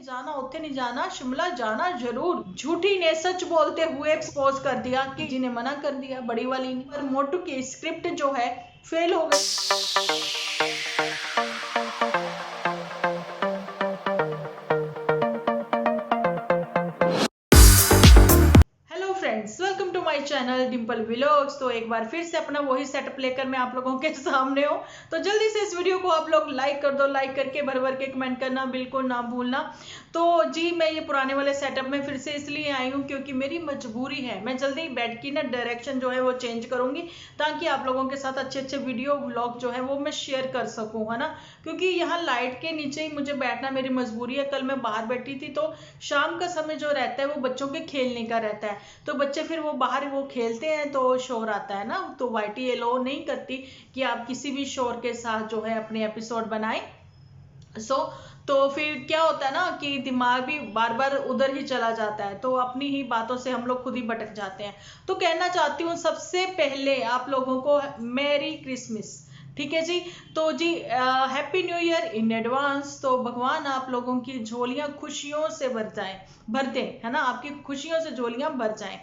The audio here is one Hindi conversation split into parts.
नहीं जाना, उत्थे नहीं जाना, शिमला जाना जरूर। झूठी ने सच बोलते हुए एक्सपोज कर दिया कि जी ने मना कर दिया, बड़ी वाली ने। पर मोटू की स्क्रिप्ट जो है फेल हो गई। Hello friends, welcome to my channel Dimple vlogs. तो एक बार फिर से अपना वही सेटअप लेकर मैं आप लोगों के सामने हूँ। तो जल्दी से इस वीडियो को आप लोग लाइक कर दो, लाइक करके भर भर के कमेंट करना बिल्कुल ना भूलना। तो जी मैं ये पुराने वाले सेटअप में फिर से इसलिए आई हूँ क्योंकि मेरी मजबूरी है। मैं जल्दी बेड की ना डायरेक्शन जो है वो चेंज करूंगी ताकि आप लोगों के साथ अच्छे अच्छे वीडियो व्लॉग जो है वो मैं शेयर कर सकूँ, है ना। क्योंकि यहाँ लाइट के नीचे ही मुझे बैठना मेरी मजबूरी है। कल मैं बाहर बैठी थी तो शाम का समय जो रहता है वो बच्चों के खेलने का रहता है, तो बच्चे फिर वो बाहर वो खेलते हैं तो शोर आता है ना। तो वाईटी एलो नहीं करती कि आप किसी भी शोर के साथ जो है अपने एपिसोड बनाएं। तो फिर क्या होता है ना कि दिमाग भी बार बार उधर ही चला जाता है, तो अपनी ही बातों से हम लोग खुद ही भटक जाते हैं। तो कहना चाहती हूँ सबसे पहले आप लोगों को मैरी क्रिसमस, ठीक है जी। तो जी happy new year in advance. तो भगवान आप लोगों की झोलियां खुशियों से भर जाएं, भर दें, है ना, आपकी खुशियों से झोलियां भर जाएं।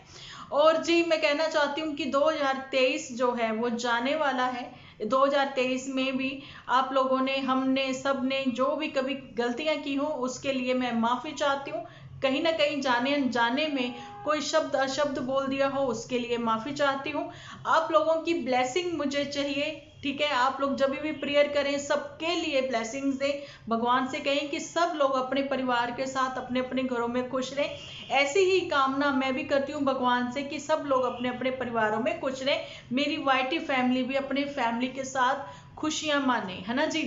और जी मैं कहना चाहती हूँ कि 2023 जो है वो जाने वाला है। 2023 में भी आप लोगों ने, हमने, सब ने जो भी कभी गलतियां की हो उसके लिए मैं माफी चाहती हूँ। कहीं ना कहीं जाने अनजाने में कोई शब्द अशब्द बोल दिया हो उसके लिए माफी चाहती हूँ। आप लोगों की ब्लेसिंग मुझे चाहिए, ठीक है। आप लोग जब भी प्रेयर करें सबके लिए ब्लेसिंग्स दें, भगवान से कहें कि सब लोग अपने परिवार के साथ अपने अपने घरों में खुश रहें। ऐसी ही कामना मैं भी करती हूँ भगवान से कि सब लोग अपने अपने परिवारों में खुश रहें, मेरी वाईटी फैमिली भी अपने फैमिली के साथ खुशियां माने, है ना जी।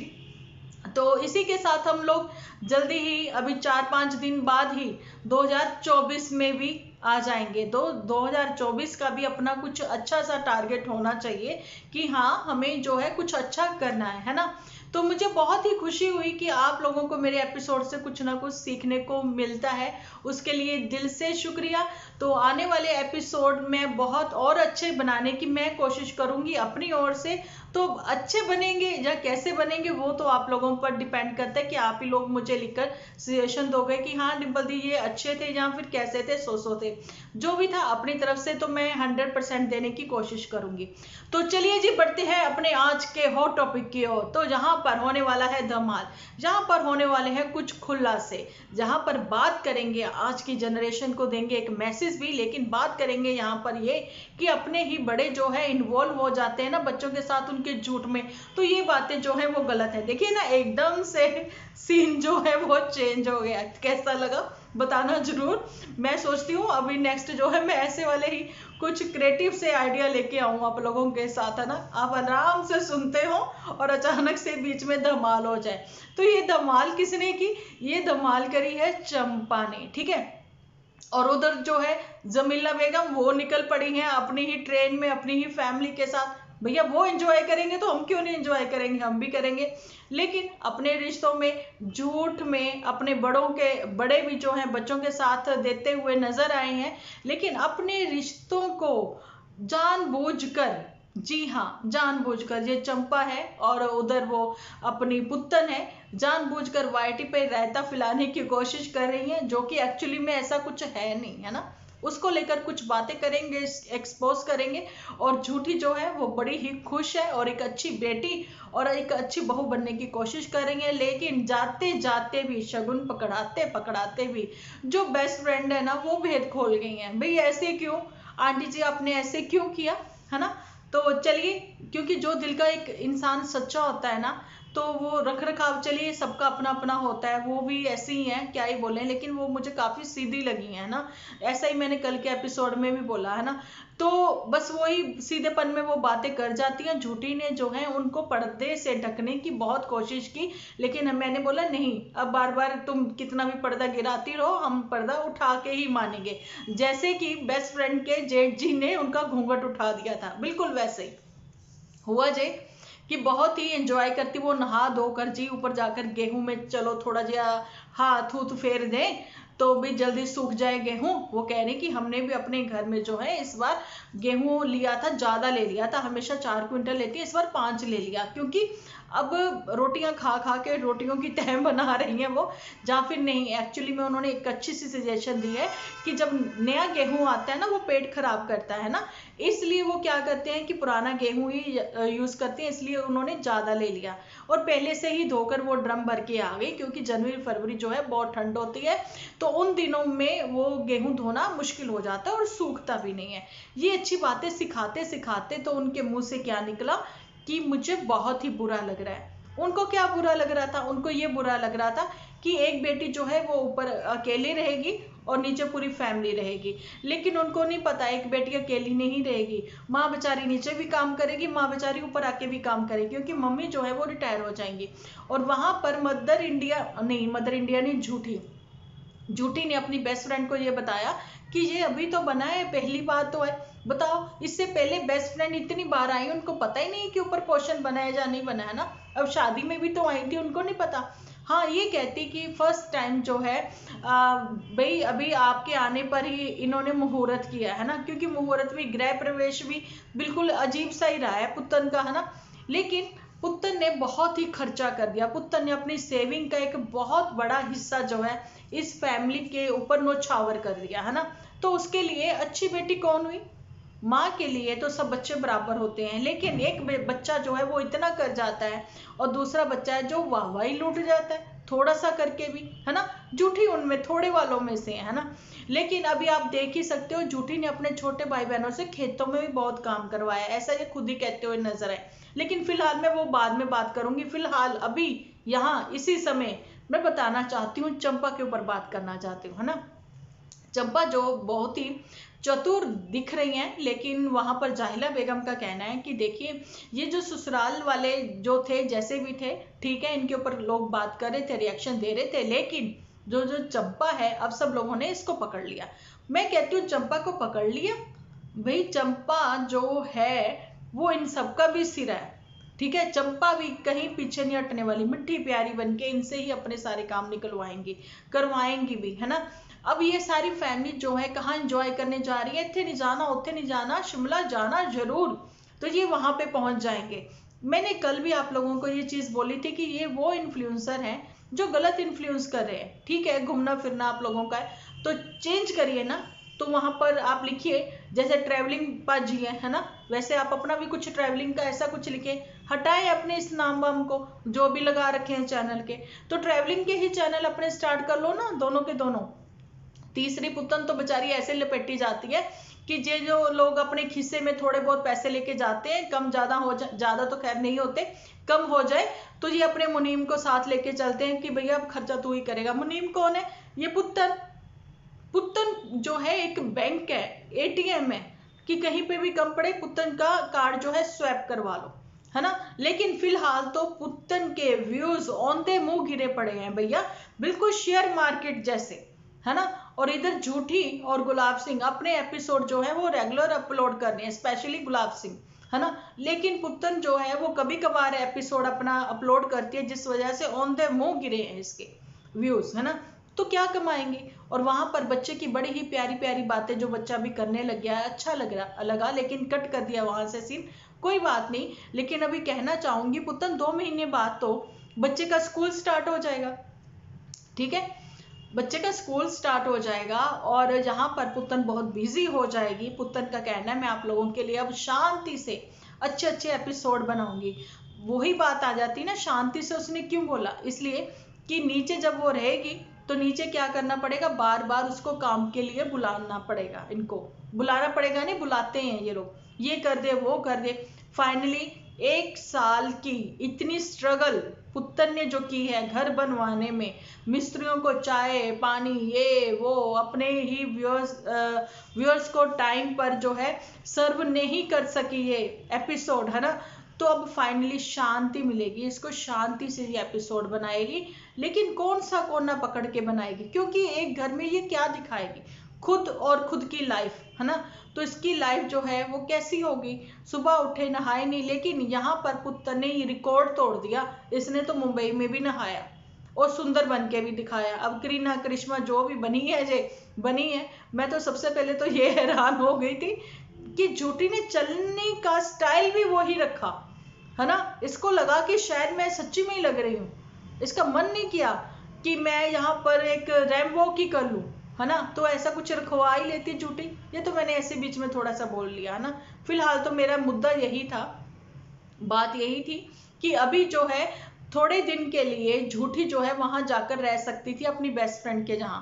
तो इसी के साथ हम लोग जल्दी ही अभी 4-5 दिन बाद ही 2024 में भी आ जाएंगे। 2024 का भी अपना कुछ अच्छा सा टारगेट होना चाहिए कि हाँ हमें जो है कुछ अच्छा करना है ना। तो मुझे बहुत ही खुशी हुई कि आप लोगों को मेरे एपिसोड से कुछ ना कुछ सीखने को मिलता है, उसके लिए दिल से शुक्रिया। तो आने वाले एपिसोड में बहुत और अच्छे बनाने की मैं कोशिश करूंगी अपनी ओर से। तो अच्छे बनेंगे या कैसे बनेंगे वो तो आप लोगों पर डिपेंड करता है कि आप ही लोग मुझे लिखकर सजेशन दोगे कि हाँ डिम्पल दी ये अच्छे थे या फिर कैसे थे, सो थे। जो भी था अपनी तरफ से तो मैं 100% देने की कोशिश करूंगी। तो चलिए जी बढ़ते हैं अपने आज के हॉट टॉपिक की ओर। तो जहां पर होने वाला है धमाल, जहां पर होने वाले हैं कुछ खुलासे, जहां पर बात करेंगे आज की जनरेशन को देंगे एक मैसेज भी, लेकिन बात करेंगे यहाँ पर ये कि अपने ही बड़े जो है इन्वॉल्व हो जाते हैं ना बच्चों के साथ उनके झूठ में। तो ये बातें जो है वो गलत है। देखिए ना एकदम से सीन जो है वो चेंज हो गया। कैसा लगा बताना जरूर। मैं सोचती हूँ अभी नेक्स्ट जो है मैं ऐसे वाले ही कुछ क्रिएटिव से आइडिया लेके आऊँ आप लोगों के साथ, है ना। आप आराम से सुनते हो और अचानक से बीच में धमाल हो जाए। तो ये धमाल किसने की? ये धमाल करी है चंपा ने, ठीक है। और उधर जो है जमीला बेगम वो निकल पड़ी हैं अपनी ही ट्रेन में अपनी ही फैमिली के साथ। भैया वो एंजॉय करेंगे तो हम क्यों नहीं एंजॉय करेंगे, हम भी करेंगे। लेकिन अपने रिश्तों में झूठ में अपने बड़ों के बड़े भी जो हैं बच्चों के साथ देते हुए नजर आए हैं। लेकिन अपने रिश्तों को जानबूझकर, जी हाँ जानबूझकर, ये चंपा है और उधर वो अपनी पुत्तन है, जानबूझकर वाईटी पे रायता फैलाने की कोशिश कर रही हैं, जो कि एक्चुअली में ऐसा कुछ है नहीं, है ना। उसको लेकर कुछ बातें करेंगे, एक्सपोज करेंगे। और झूठी जो है वो बड़ी ही खुश है और एक अच्छी बेटी और एक अच्छी बहू बनने की कोशिश करेंगे। लेकिन जाते जाते भी शगुन पकड़ाते पकड़ाते भी जो बेस्ट फ्रेंड है ना वो भेद खोल गई हैं। भाई ऐसे क्यों आंटी जी, आपने ऐसे क्यों किया, है ना। तो चलिए, क्योंकि जो दिल का एक इंसान सच्चा होता है ना तो वो रख रखाव, चलिए सबका अपना अपना होता है, वो भी ऐसी ही है क्या ही बोले, लेकिन वो मुझे काफी सीधी लगी है ना। ऐसा ही मैंने कल के एपिसोड में भी बोला है ना। तो बस वही सीधेपन में वो बातें कर जाती हैं। झूठी ने जो है उनको पर्दे से ढकने की बहुत कोशिश की, लेकिन मैंने बोला नहीं, अब बार बार तुम कितना भी पर्दा गिराती रहो हम पर्दा उठा के ही मानेंगे। जैसे कि बेस्ट फ्रेंड के जेठ जी ने उनका घूंघट उठा दिया था, बिल्कुल वैसे ही हुआ जे कि बहुत ही एंजॉय करती वो, नहा धोकर जी ऊपर जाकर गेहूं में चलो थोड़ा जा हाथ हूथ फेर दें तो भी जल्दी सूख जाए गेहूं। वो कह रही कि हमने भी अपने घर में जो है इस बार गेहूं लिया था, ज्यादा ले लिया था, हमेशा 4 क्विंटल लेती है, इस बार 5 ले लिया, क्योंकि अब रोटियां खा खा के रोटियों की तह बना रही हैं वो, या फिर नहीं। एक्चुअली में उन्होंने एक अच्छी सी सजेशन दी है कि जब नया गेहूं आता है ना वो पेट खराब करता है ना, इसलिए वो क्या करते हैं कि पुराना गेहूं ही यूज करते हैं, इसलिए उन्होंने ज्यादा ले लिया और पहले से ही धोकर वो ड्रम भर के आ गई, क्योंकि जनवरी फरवरी जो है बहुत ठंड होती है, तो उन दिनों में वो गेहूं धोना मुश्किल हो जाता है और सूखता भी नहीं है। ये अच्छी बातें सिखाते सिखाते तो उनके मुंह से क्या निकला कि मुझे बहुत ही बुरा लग रहा है। उनको क्या बुरा लग रहा था? उनको ये बुरा लग रहा था कि एक बेटी जो है वो ऊपर अकेली रहेगी और नीचे पूरी फैमिली रहेगी, लेकिन उनको नहीं पता एक बेटी अकेली नहीं रहेगी, माँ बेचारी नीचे भी काम करेगी, माँ बेचारी ऊपर आके भी काम करेगी, क्योंकि मम्मी जो है वो रिटायर हो जाएंगी। और वहां पर मदर इंडिया नहीं, झूठी ने अपनी बेस्ट फ्रेंड को ये बताया कि ये अभी तो बना है, पहली बार तो है। बताओ, इससे पहले बेस्ट फ्रेंड इतनी बार आई, उनको पता ही नहीं कि ऊपर पोर्शन बना है या नहीं बना है ना। अब शादी में भी तो आई थी, उनको नहीं पता। हाँ, ये कहती कि फर्स्ट टाइम जो है भाई अभी आपके आने पर ही इन्होंने मुहूर्त किया है ना, क्योंकि मुहूर्त भी, गृह प्रवेश भी बिल्कुल अजीब सा ही रहा है पुत्तन का, है ना। लेकिन पुत्तन ने बहुत ही खर्चा कर दिया। पुत्तन ने अपनी सेविंग का एक बहुत बड़ा हिस्सा जो है इस फैमिली के ऊपर नौछावर कर दिया, है ना। तो उसके लिए अच्छी बेटी कौन हुई? माँ के लिए तो सब बच्चे बराबर होते हैं, लेकिन एक बच्चा जो है वो इतना कर जाता है और दूसरा बच्चा है जो वाहवाही लूट जाता है थोड़ा सा करके भी, है ना। झूठी उनमें थोड़े वालों में से है ना। लेकिन अभी आप देख ही सकते हो, झूठी ने अपने छोटे भाई बहनों से खेतों में भी बहुत काम करवाया, ऐसा ये खुद ही कहते हुए नजर आए। लेकिन फिलहाल मैं वो बाद में बात करूंगी। फिलहाल अभी यहाँ इसी समय मैं बताना चाहती हूँ, चंपा के ऊपर बात करना चाहती हूँ, है ना। चंपा जो बहुत ही चतुर दिख रही हैं, लेकिन वहां पर जाहिला बेगम का कहना है कि देखिए, ये जो ससुराल वाले जो थे जैसे भी थे, ठीक है, इनके ऊपर लोग बात कर रहे थे, रिएक्शन दे रहे थे, लेकिन जो जो चंपा है अब सब लोगों ने इसको पकड़ लिया। मैं कहती हूँ चंपा को पकड़ लिया भाई। चंपा जो है वो इन सबका भी सिर है, ठीक है। चंपा भी कहीं पीछे नहीं हटने वाली, मिट्टी प्यारी बनके इनसे ही अपने सारे काम निकलवाएंगी, करवाएंगी भी, है ना। अब ये सारी फैमिली जो है कहाँ एंजॉय करने जा रही है? इतने नहीं जाना, उतने नहीं जाना, शिमला जाना जरूर। तो ये वहां पे पहुंच जाएंगे। मैंने कल भी आप लोगों को ये चीज बोली थी कि ये वो इन्फ्लुएंसर हैं जो गलत इन्फ्लुएंस कर रहे हैं, ठीक है। घूमना फिरना आप लोगों का है तो चेंज करिए ना। तो वहां पर आप लिखिए, जैसे ट्रैवलिंग पाजी है ना, वैसे आप अपना भी कुछ ट्रैवलिंग का ऐसा कुछ लिखे, हटाए अपने इस नाम वाम को जो भी लगा रखे हैं चैनल के। तो ट्रैवलिंग के ही चैनल अपने स्टार्ट कर लो ना, दोनों के दोनों। तीसरी पुतन तो बेचारी ऐसे लपेटी जाती है कि ये जो लोग अपने खिस्से में थोड़े बहुत पैसे लेके जाते हैं, कम ज्यादा हो जाए, ज्यादा तो खैर नहीं होते, कम हो जाए तो ये अपने मुनीम को साथ लेके चलते हैं कि भैया अब खर्चा तू ही करेगा। मुनीम कौन है? ये पुत्तन। पुत्तन जो है एक बैंक है, एटीएम है, कि कहीं पे भी कम पड़े पुत्तन का कार्ड जो है स्वैप करवा लो, है ना। लेकिन फिलहाल तो पुत्तन के व्यूज औंधे मुंह गिरे पड़े हैं भैया, बिल्कुल शेयर मार्केट जैसे, है ना। और इधर झूठी और गुलाब सिंह अपने एपिसोड जो है वो रेगुलर अपलोड कर रहे हैं, स्पेशली गुलाब सिंह, है ना। लेकिन पुत्तन जो है वो कभी कभार एपिसोड अपना अपलोड करती है, जिस वजह से औंधे मुंह गिरे हैं इसके व्यूज, है ना। तो क्या कमाएंगे? और वहां पर बच्चे की बड़ी ही प्यारी प्यारी बातें जो बच्चा भी करने लग गया है, अच्छा लगा, लेकिन कट कर दिया वहां से सीन, कोई बात नहीं। लेकिन अभी कहना चाहूंगी, पुत्तन 2 महीने बाद तो बच्चे का स्कूल स्टार्ट हो जाएगा, ठीक है। बच्चे का स्कूल स्टार्ट हो जाएगा और जहां पर पुत्तन बहुत बिजी हो जाएगी। पुत्तन का कहना है मैं आप लोगों के लिए अब शांति से अच्छे अच्छे एपिसोड बनाऊंगी। वही बात आ जाती ना, शांति से उसने क्यों बोला? इसलिए कि नीचे जब वो रहेगी तो नीचे क्या करना पड़ेगा, बार बार उसको काम के लिए बुलाना पड़ेगा, इनको बुलाना पड़ेगा, नहीं बुलाते हैं ये लोग, ये कर दे वो कर दे। फाइनली 1 साल की इतनी स्ट्रगल पुत्तन ने जो की है घर बनवाने में, मिस्त्रियों को चाय पानी ये वो, अपने ही व्यूअर्स को टाइम पर जो है सर्व नहीं कर सकी ये एपिसोड, है ना। तो अब फाइनली शांति मिलेगी इसको, शांति से ये एपिसोड बनाएगी। लेकिन कौन सा कोना पकड़ के बनाएगी? क्योंकि एक घर में ये क्या दिखाएगी, खुद और खुद की लाइफ, है ना। तो इसकी लाइफ जो है वो कैसी होगी? सुबह उठे नहाए नहीं, लेकिन यहाँ पर पुत्तन ने ये रिकॉर्ड तोड़ दिया, इसने तो मुंबई में भी नहाया और सुंदर बन के भी दिखाया। अब करीना करिश्मा जो भी बनी है जे बनी है, मैं तो सबसे पहले तो ये हैरान हो गई थी कि झूठी ने चलने का स्टाइल भी वही रखा, है ना। इसको लगा कि शायद मैं सच्ची में ही लग रही हूँ, इसका मन नहीं किया कि मैं यहाँ पर एक रैंप वॉक ही कर लूँ, है ना। तो ऐसा कुछ रखवा ही लेती झूठी। ये तो मैंने ऐसे बीच में थोड़ा सा बोल लिया, है ना। फिलहाल तो मेरा मुद्दा यही था, बात यही थी कि अभी जो है थोड़े दिन के लिए झूठी जो है वहां जाकर रह सकती थी अपनी बेस्ट फ्रेंड के, जहां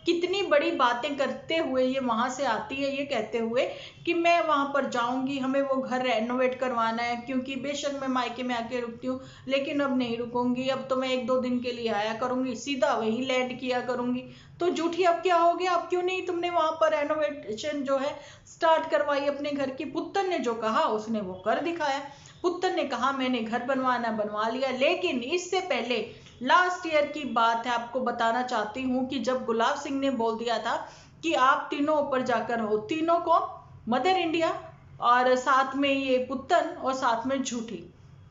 कितनी बड़ी बातें करते हुए ये वहां से आती है, ये कहते हुए कि मैं वहां पर जाऊंगी, हमें वो घर रेनोवेट करवाना है, क्योंकि बेशक मैं मायके में आके रुकती हूँ लेकिन अब नहीं रुकूंगी, अब तो मैं 1-2 दिन के लिए आया करूंगी, सीधा वहीं लैंड किया करूंगी। तो झूठी अब क्या हो गया, अब क्यों नहीं तुमने वहां पर रेनोवेशन जो है स्टार्ट करवाई अपने घर की। पुत्र ने जो कहा उसने वो कर दिखाया। पुत्र ने कहा मैंने घर बनवाना बनवा लिया। लेकिन इससे पहले लास्ट ईयर की बात है, आपको बताना चाहती हूँ कि जब गुलाब सिंह ने बोल दिया था कि आप तीनों ऊपर जाकर हो, तीनों कौन, मदर इंडिया और साथ में ये पुत्तन और साथ में झूठी,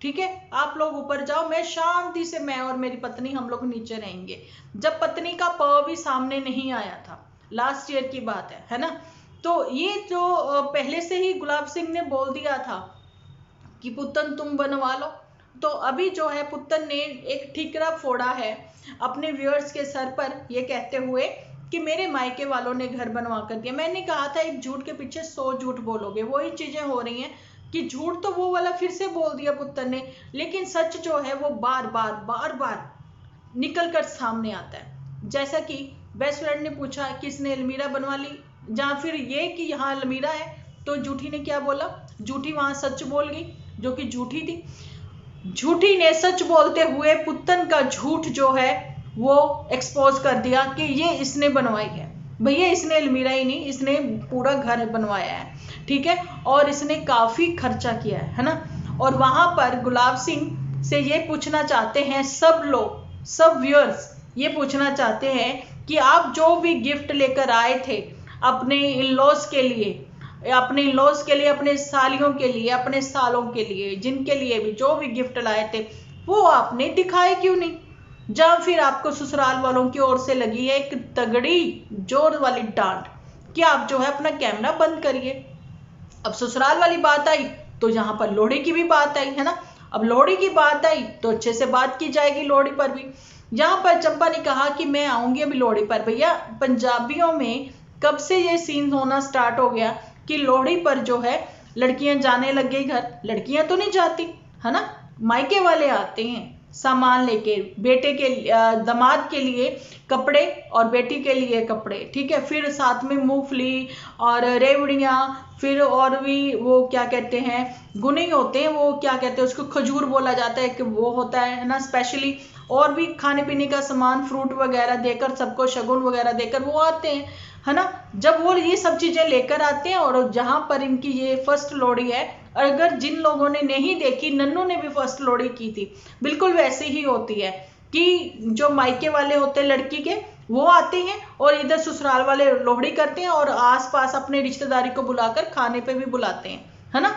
ठीक है, आप लोग ऊपर जाओ, मैं शांति से, मैं और मेरी पत्नी हम लोग नीचे रहेंगे। जब पत्नी का प भी सामने नहीं आया था, लास्ट ईयर की बात है ना। तो ये जो पहले से ही गुलाब सिंह ने बोल दिया था कि पुत्तन तुम बनवा लो, तो अभी जो है पुत्तन ने एक ठीकरा फोड़ा है अपने व्यूअर्स के सर पर, ये कहते हुए कि मेरे मायके वालों ने घर बनवा कर दिया। मैंने कहा था एक झूठ के पीछे 100 झूठ बोलोगे, वही चीजें हो रही हैं कि झूठ तो वो वाला फिर से बोल दिया पुत्तन ने, लेकिन सच जो है वो बार बार निकल कर सामने आता है। जैसा कि बेस्ट फ्रेंड ने पूछा किसने अलमीरा बनवा ली, जहां फिर ये कि यहाँ अलमीरा है, तो झूठी ने क्या बोला, झूठी वहां सच बोल गई जो कि झूठी थी। झूठी ने सच बोलते हुए पुत्तन का झूठ जो है वो एक्सपोज कर दिया कि ये इसने बनवाई है। भैया इसने अलमीरा ही नहीं, इसने पूरा घर बनवाया है, ठीक है, और इसने काफी खर्चा किया है ना। और वहां पर गुलाब सिंह से ये पूछना चाहते हैं सब लोग, सब व्यूअर्स ये पूछना चाहते हैं कि आप जो भी गिफ्ट लेकर आए थे अपने इन-लॉज के लिए, अपने इन-लॉज के लिए, अपने सालियों के लिए, अपने सालों के लिए, जिनके लिए भी जो भी गिफ्ट लाए थे वो आपने दिखाए क्यों नहीं। जब फिर आपको ससुराल वालों की ओर से लगी है एक तगड़ी जोर वाली डांट कि आप जो है अपना कैमरा बंद करिए। अब ससुराल वाली बात आई तो यहाँ पर लोहड़ी की भी बात आई, है ना। अब लोहड़ी की बात आई तो अच्छे से बात की जाएगी लोहड़ी पर भी। यहाँ पर चंपा ने कहा कि मैं आऊंगी अभी लोहड़ी पर। भैया पंजाबियों में कब से ये सीन होना स्टार्ट हो गया कि लोहड़ी पर जो है लड़कियां जाने लग गई घर। लड़कियां तो नहीं जाती, है ना, मायके वाले आते हैं सामान लेके, बेटे के दामाद के लिए कपड़े और बेटी के लिए कपड़े, ठीक है, फिर साथ में मूंगफली और रेवड़ियाँ, फिर और भी वो क्या कहते हैं गुने होते हैं, वो क्या कहते हैं उसको, खजूर बोला जाता है कि वो होता है ना स्पेशली, और भी खाने पीने का सामान, फ्रूट वगैरह देकर, सबको शगुन वगैरह देकर वो आते हैं, है ना। जब वो ये सब चीजें लेकर आते हैं और जहां पर इनकी ये फर्स्ट लोहड़ी है, अगर जिन लोगों ने नहीं देखी, नन्नू ने भी फर्स्ट लोहड़ी की थी, बिल्कुल वैसे ही होती है कि जो मायके वाले होते हैं लड़की के वो आते हैं और इधर ससुराल वाले लोहड़ी करते हैं और आसपास अपने रिश्तेदारी को बुलाकर खाने पे भी बुलाते हैं, है ना।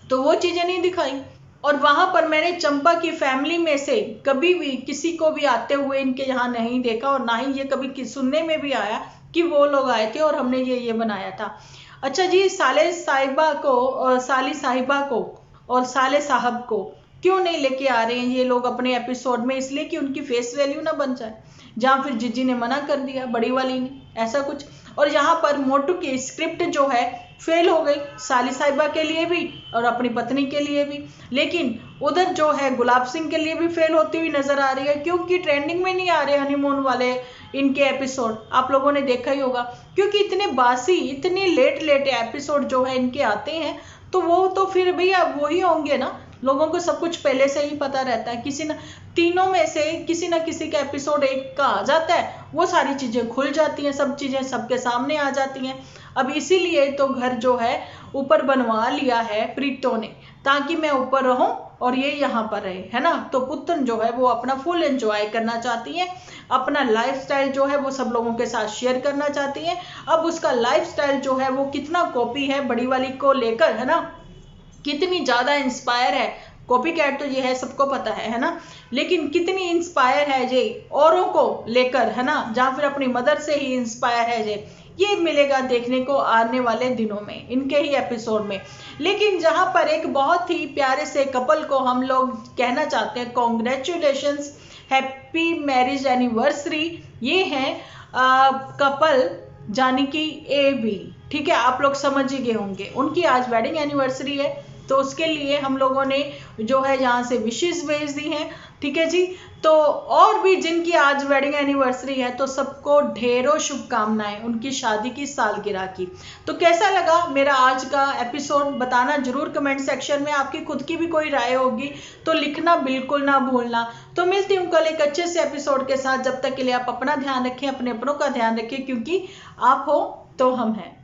तो वो चीजें नहीं दिखाई। और वहां पर मैंने चंपा की फैमिली में से कभी भी किसी को भी आते हुए इनके यहाँ नहीं देखा, और ना ही ये कभी सुनने में भी आया कि वो लोग आए थे और हमने ये बनाया था। अच्छा जी, साले साहिबा को और साली साहिबा को और साले साहब को क्यों नहीं लेके आ रहे हैं ये लोग अपने एपिसोड में? इसलिए कि उनकी फेस वैल्यू ना बन जाए, जहां फिर जीजी ने मना कर दिया, बड़ी वाली ने, ऐसा कुछ। और यहाँ पर मोटू की स्क्रिप्ट जो है फेल हो गई, साली साहिबा के लिए भी और अपनी पत्नी के लिए भी, लेकिन उधर जो है गुलाब सिंह के लिए भी फेल होती हुई नजर आ रही है, क्योंकि ट्रेंडिंग में नहीं आ रहे हनीमून वाले इनके एपिसोड। आप लोगों ने देखा ही होगा, क्योंकि इतने बासी, इतने लेट एपिसोड जो है इनके आते हैं, तो वो तो फिर भैया वही होंगे ना, लोगों को सब कुछ पहले से ही पता रहता है। किसी ना, तीनों में से किसी ना किसी का एपिसोड एक का आ जाता है, वो सारी चीजें खुल जाती हैं, सब चीजें सबके सामने आ जाती हैं। अब इसीलिए तो घर जो है ऊपर बनवा लिया है प्रीतो ने, ताकि मैं ऊपर रहूं और ये यहाँ पर रहे, है ना। तो पुतन जो है वो अपना फुल एंजॉय करना चाहती है, अपना लाइफस्टाइल जो है वो सब लोगों के साथ शेयर करना चाहती है। अब उसका लाइफस्टाइल जो है वो कितना कॉपी है बड़ी वाली को लेकर, है ना, कितनी ज्यादा इंस्पायर है, कॉपी कैट तो ये है, सबको पता है ना, लेकिन कितनी इंस्पायर है जे औरों को लेकर, है ना, जहाँ फिर अपनी मदर से ही इंस्पायर है जे, ये मिलेगा देखने को आने वाले दिनों में इनके ही एपिसोड में। लेकिन जहां पर एक बहुत ही प्यारे से कपल को हम लोग कहना चाहते हैं कॉन्ग्रेचुलेशंस, हैप्पी मैरिज एनिवर्सरी, ये है कपल जानकी ए बी, ठीक है, आप लोग समझ ही गए होंगे, उनकी आज वेडिंग एनिवर्सरी है, तो उसके लिए हम लोगों ने जो है यहाँ से विशेष भेज दी हैं, ठीक है जी। तो और भी जिनकी आज वेडिंग एनिवर्सरी है तो सबको ढेरों शुभकामनाएं उनकी शादी की सालगिरह की। तो कैसा लगा मेरा आज का एपिसोड बताना जरूर कमेंट सेक्शन में, आपकी खुद की भी कोई राय होगी तो लिखना बिल्कुल ना भूलना। तो मिलती हूँ कल एक अच्छे से एपिसोड के साथ, जब तक के लिए आप अपना ध्यान रखें, अपने अपनों का ध्यान रखें, क्योंकि आप हो तो हम हैं।